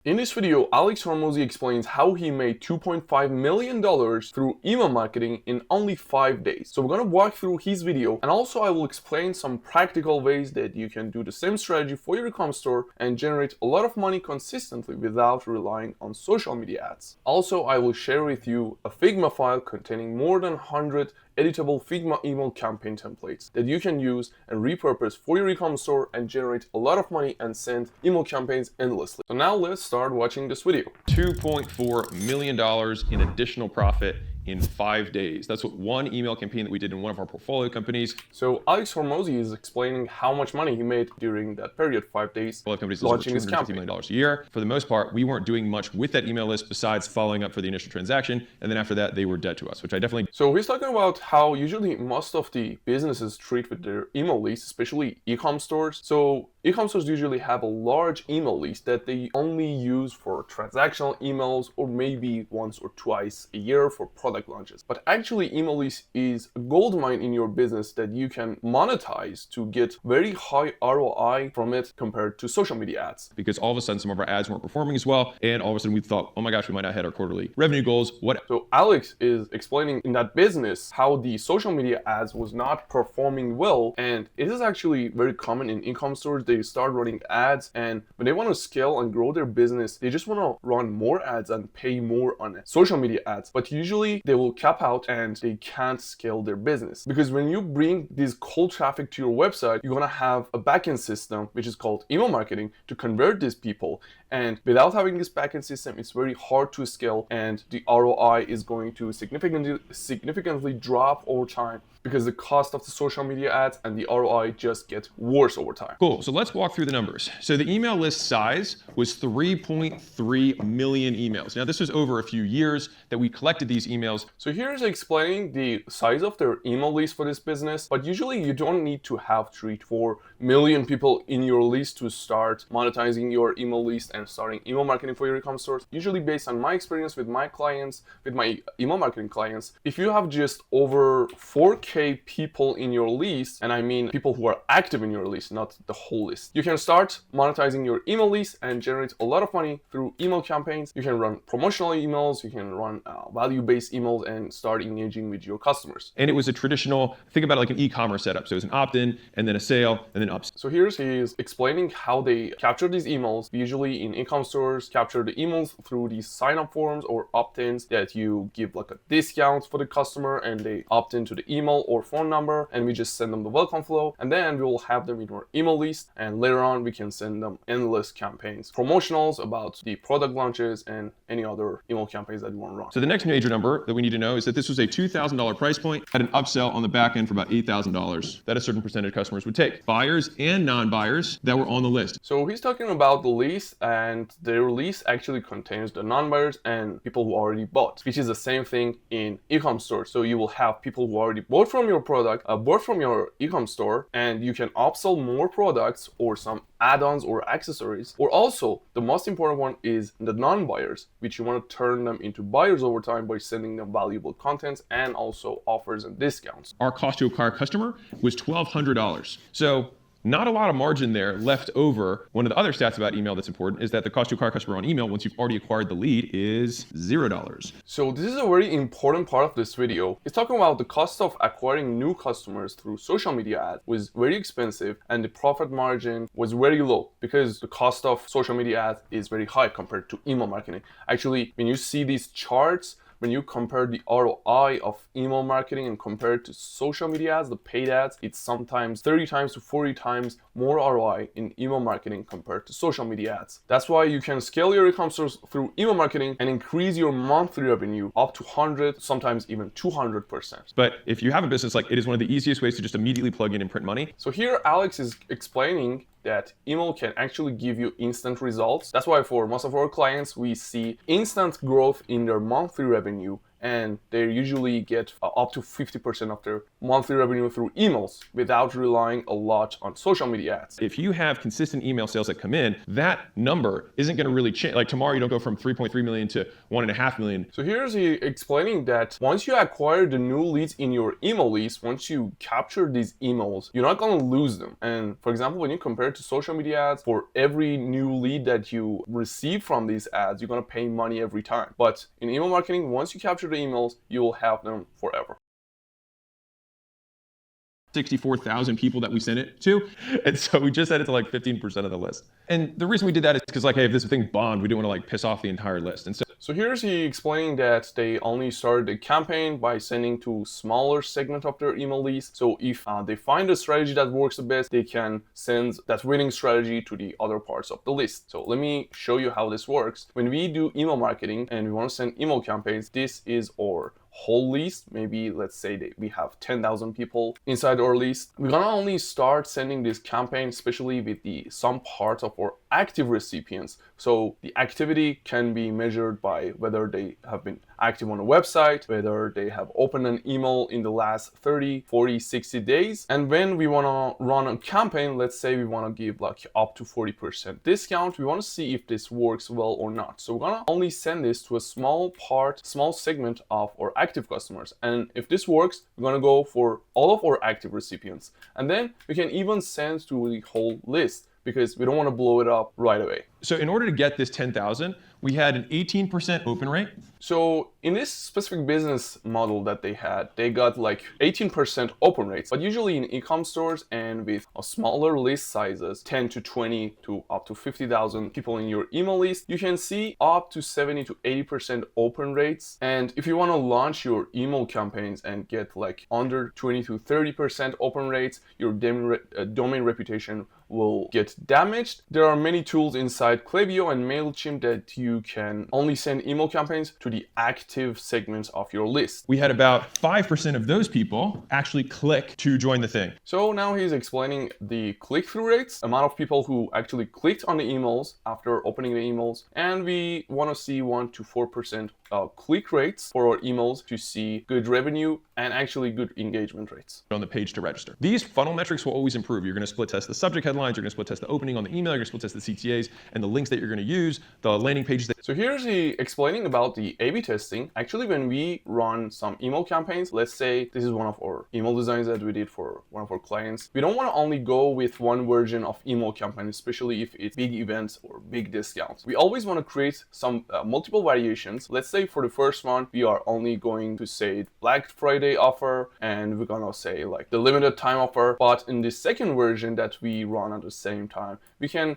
In this video, Alex Hormozi explains how he made $2.5 million through email marketing in only 5 days. So we're going to walk through his video, and also I will explain some practical ways that you can do the same strategy for your ecom store and generate a lot of money consistently without relying on social media ads. Also, I will share with you a Figma file containing more than 100 editable Figma email campaign templates that you can use and repurpose for your ecom store and generate a lot of money and send email campaigns endlessly. So now let's start watching this video. $2.4 million in additional profit in 5 days. That's what one email campaign that we did in one of our portfolio companies. So Alex Hormozi is explaining how much money he made during that period, 5 days, launching his campaign. $250 million a year. For the most part, we weren't doing much with that email list besides following up for the initial transaction. And then after that, they were dead to us, which I definitely... So he's talking about how usually most of the businesses treat with their email lists, especially ecom stores. So ecom stores usually have a large email list that they only use for transactional emails or maybe once or twice a year for product launches. But actually, email list is a gold mine in your business that you can monetize to get very high ROI from it compared to social media ads. Because all of a sudden, some of our ads weren't performing as well. And all of a sudden we thought, oh my gosh, we might not hit our quarterly revenue goals. What? So Alex is explaining in that business how the social media ads was not performing well. And it is actually very common in ecom stores. They start running ads, and when they want to scale and grow their business, they just want to run more ads and pay more on it. Social media ads. But usually they will cap out and they can't scale their business. Because when you bring this cold traffic to your website, you're going to have a backend system, which is called email marketing, to convert these people. And without having this backend system, it's very hard to scale, and the ROI is going to significantly drop over time because the cost of the social media ads and the ROI just get worse over time. Cool. So let's walk through the numbers. So the email list size was 3.3 million emails. Now, this was over a few years that we collected these emails. So here's explaining the size of their email list for this business, but usually you don't need to have 3 to 4 million people in your list to start monetizing your email list and starting email marketing for your ecom stores. Usually, based on my experience with my clients, with my email marketing clients, if you have just over 4K people in your list, and I mean people who are active in your list, not the whole list, you can start monetizing your email list and generate a lot of money through email campaigns. You can run promotional emails, you can run value-based emails, and start engaging with your customers. And it was a traditional, think about it like an e-commerce setup. So it was an opt-in and then a sale and then upsell. So here's he's explaining how they capture these emails. Usually in ecom stores, capture the emails through these sign-up forms or opt-ins that you give like a discount for the customer, and they opt into the email or phone number, and we just send them the welcome flow, and then we will have them in our email list, and later on we can send them endless campaigns, promotionals about the product launches and any other email campaigns that you want to run. So the next major number that we need to know is that this was a $2,000 price point at an upsell on the back end for about $8,000 that a certain percentage of customers would take, buyers and non-buyers that were on the list. So he's talking about the list, and their list actually contains the non-buyers and people who already bought, which is the same thing in ecom stores. So you will have people who already bought from your product, bought from your ecom store, and you can upsell more products or some add-ons or accessories. Or also, the most important one is the non-buyers, which you want to turn them into buyers over time by sending them valuable content and also offers and discounts. Our cost to acquire customer was $1,200. So not a lot of margin there left over. One of the other stats about email that's important is that the cost to acquire customer on email, once you've already acquired the lead, is $0. So this is a very important part of this video. It's talking about the cost of acquiring new customers through social media ads was very expensive, and the profit margin was very low because the cost of social media ads is very high compared to email marketing. Actually, when you see these charts, when you compare the ROI of email marketing and compare it to social media ads, the paid ads, it's sometimes 30 times to 40 times more ROI in email marketing compared to social media ads. That's why you can scale your ecom stores through email marketing and increase your monthly revenue up to 100, sometimes even 200%. But if you have a business, like, it is one of the easiest ways to just immediately plug in and print money. So here Alex is explaining that email can actually give you instant results. That's why for most of our clients, we see instant growth in their monthly revenue and they usually get up to 50% of their monthly revenue through emails without relying a lot on social media ads. If you have consistent email sales that come in, that number isn't going to really change. Like tomorrow, you don't go from 3.3 million to 1.5 million. So here's he explaining that once you acquire the new leads in your email list, once you capture these emails, you're not going to lose them. And for example, when you compare it to social media ads, for every new lead that you receive from these ads, you're going to pay money every time. But in email marketing, once you capture the emails, you will have them forever. 64,000 people that we sent it to. And so we just set it to like 15% of the list. And the reason we did that is because like, hey, if this thing bombed, we didn't want to like piss off the entire list. And so here's he explaining that they only started the campaign by sending to smaller segment of their email list. So if they find a strategy that works the best, they can send that winning strategy to the other parts of the list. So let me show you how this works. When we do email marketing and we want to send email campaigns, this is our whole list. Maybe let's say that we have 10,000 people inside our list. We're gonna only start sending this campaign, especially with some part of our active recipients. So the activity can be measured by whether they have been active on a website, whether they have opened an email in the last 30, 40, 60 days. And when we wanna run a campaign, let's say we wanna give like up to 40% discount, we wanna see if this works well or not. So we're gonna only send this to a small segment of our active customers. And if this works, we're gonna go for all of our active recipients. And then we can even send to the whole list because we don't want to blow it up right away. So in order to get this 10,000, we had an 18% open rate. So in this specific business model that they had, they got like 18% open rates. But usually in ecom stores and with a smaller list sizes, 10 to 20 to up to 50,000 people in your email list, you can see up to 70 to 80% open rates. And if you want to launch your email campaigns and get like under 20 to 30% open rates, your domain reputation will get damaged. There are many tools inside Klaviyo and MailChimp that you can only send email campaigns to the active segments of your list. We had about 5% of those people actually click to join the thing. So now he's explaining the click-through rates, amount of people who actually clicked on the emails after opening the emails, and we want to see 1 to 4% click rates for our emails to see good revenue and actually good engagement rates on the page to register. These funnel metrics will always improve. You're going to split test the subject headlines, you're going to split test the opening on the email, you're going to split test the CTAs and the links that you're going to use, the landing pages. So here's he explaining about the A/B testing. Actually, when we run some email campaigns, let's say this is one of our email designs that we did for one of our clients. We don't want to only go with one version of email campaign, especially if it's big events or big discounts. We always want to create some multiple variations. Let's say for the first one, we are only going to say Black Friday offer, and we're gonna say like the limited time offer. But in the second version that we run at the same time, we can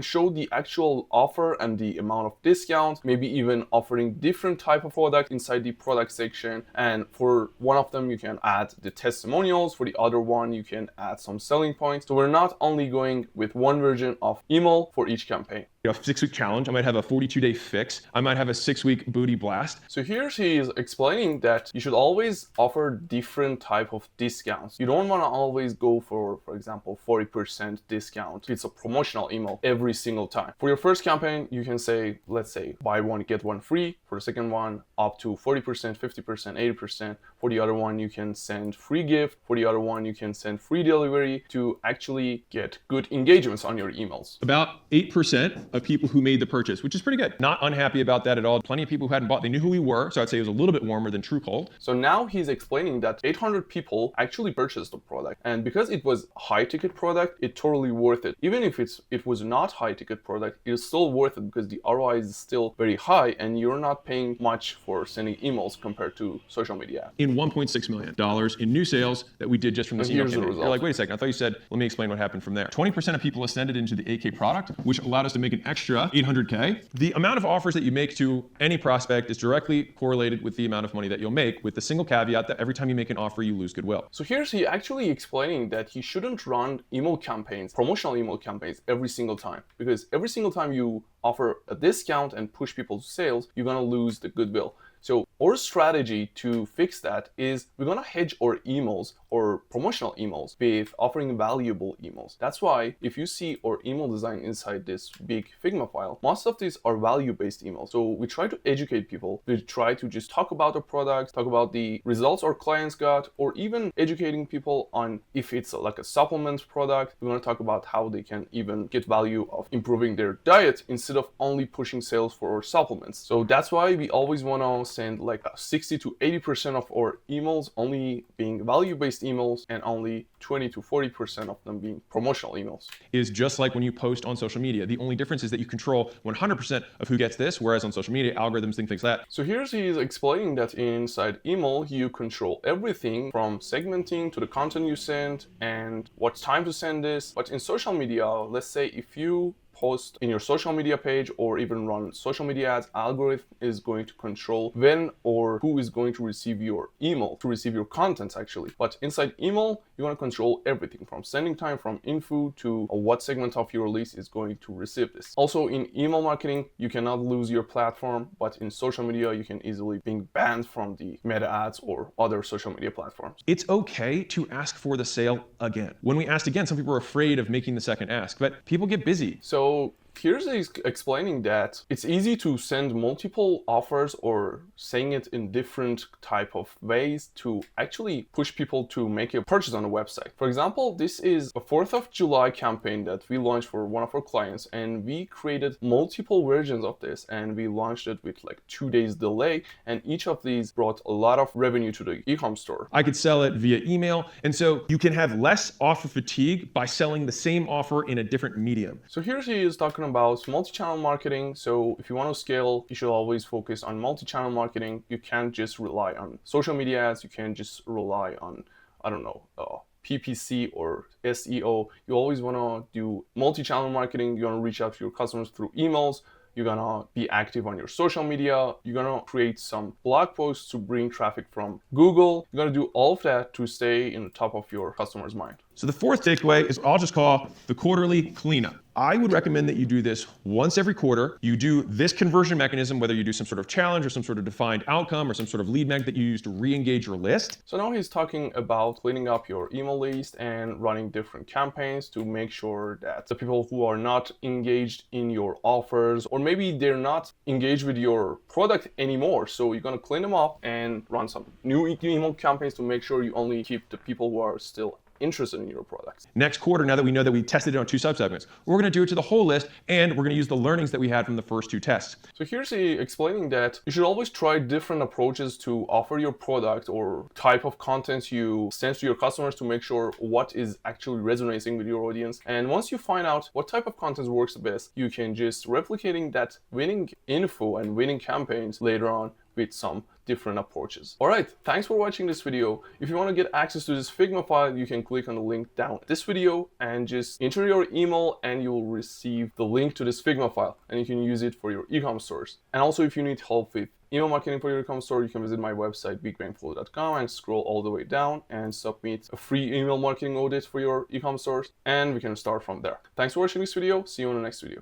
show the actual offer and the amount of discount, maybe even offering different type of product inside the product section. And for one of them, you can add the testimonials. For the other one, you can add some selling points. So we're not only going with one version of email for each campaign. A 6-week challenge. I might have a 42-day fix. I might have a 6-week booty blast. So here he is explaining that you should always offer different type of discounts. You don't want to always go for example, 40% discount. It's a promotional email every single time. For your first campaign, you can say, let's say, buy one, get one free. For the second one, up to 40%, 50%, 80%. For the other one, you can send free gift. For the other one, you can send free delivery to actually get good engagements on your emails. About 8% of people who made the purchase, which is pretty good. Not unhappy about that at all. Plenty of people who hadn't bought, they knew who we were. So I'd say it was a little bit warmer than true cold. So now he's explaining that 800 people actually purchased the product. And because it was a high ticket product, it's totally worth it. Even if it was not high ticket product, it's still worth it because the ROI is still very high and you're not paying much for sending emails compared to social media. In $1.6 million in new sales that we did just from this email campaign. You're like, wait a second, I thought you said, let me explain what happened from there. 20% of people ascended into the AK product, which allowed us to make an extra 800K. The amount of offers that you make to any prospect is directly correlated with the amount of money that you'll make, with the single caveat that every time you make an offer, you lose goodwill. So here's he actually explaining that he shouldn't run email campaigns, promotional email campaigns every single time, because every single time you offer a discount and push people to sales, you're gonna lose the goodwill. So our strategy to fix that is we're gonna hedge our emails or promotional emails with offering valuable emails. That's why if you see our email design inside this big Figma file, most of these are value-based emails. So we try to educate people. We try to just talk about the products, talk about the results our clients got, or even educating people on if it's like a supplement product. We want to talk about how they can even get value of improving their diet instead of only pushing sales for our supplements. So that's why we always want to send like 60 to 80% of our emails only being value-based emails and only 20 to 40% of them being promotional emails. Is just like when you post on social media. The only difference is that you control 100% of who gets this, whereas on social media, algorithms, things like that. So here's he's explaining that inside email, you control everything from segmenting to the content you send and what time to send this. But in social media, let's say if you post in your social media page or even run social media ads, algorithm is going to control when or who is going to receive your email, to receive your content actually. But inside email, you want to control everything from sending time, from info to what segment of your list is going to receive this. Also in email marketing, you cannot lose your platform, but in social media, you can easily be banned from the meta ads or other social media platforms. It's okay to ask for the sale again. When we asked again, some people are afraid of making the second ask, but people get busy. So here's explaining that it's easy to send multiple offers or saying it in different type of ways to actually push people to make a purchase on a website. For example, this is a 4th of July campaign that we launched for one of our clients, and we created multiple versions of this and we launched it with like 2 days delay, and each of these brought a lot of revenue to the ecom store. I could sell it via email, and so you can have less offer fatigue by selling the same offer in a different medium. So here he is talking about multi-channel marketing. So if you want to scale, you should always focus on multi-channel marketing. You can't just rely on social media ads. You can't just rely on, I don't know, PPC or SEO. You always want to do multi-channel marketing. You want to reach out to your customers through emails. You're gonna be active on your social media. You're gonna create some blog posts to bring traffic from Google. You're gonna do all of that to stay in the top of your customer's mind. So the fourth takeaway is I'll just call the quarterly cleanup. I would recommend that you do this once every quarter. You do this conversion mechanism, whether you do some sort of challenge or some sort of defined outcome or some sort of lead magnet that you use to re-engage your list. So now he's talking about cleaning up your email list and running different campaigns to make sure that the people who are not engaged in your offers, or maybe they're not engaged with your product anymore. So you're gonna clean them up and run some new email campaigns to make sure you only keep the people who are still interested in your products. Next quarter, now that we know that we tested it on 2 subsegments, we're going to do it to the whole list, and we're going to use the learnings that we had from the first 2 tests. So here's he explaining that you should always try different approaches to offer your product or type of content you send to your customers to make sure what is actually resonating with your audience. And once you find out what type of content works the best, you can just replicating that winning info and winning campaigns later on with some different approaches. All right, thanks for watching this video. If you want to get access to this Figma file, you can click on the link down this video and just enter your email and you'll receive the link to this Figma file and you can use it for your ecom stores. And also if you need help with email marketing for your ecom store, you can visit my website bigbangflow.com and scroll all the way down and submit a free email marketing audit for your ecom stores, and we can start from there. Thanks for watching this video. See you in the next video.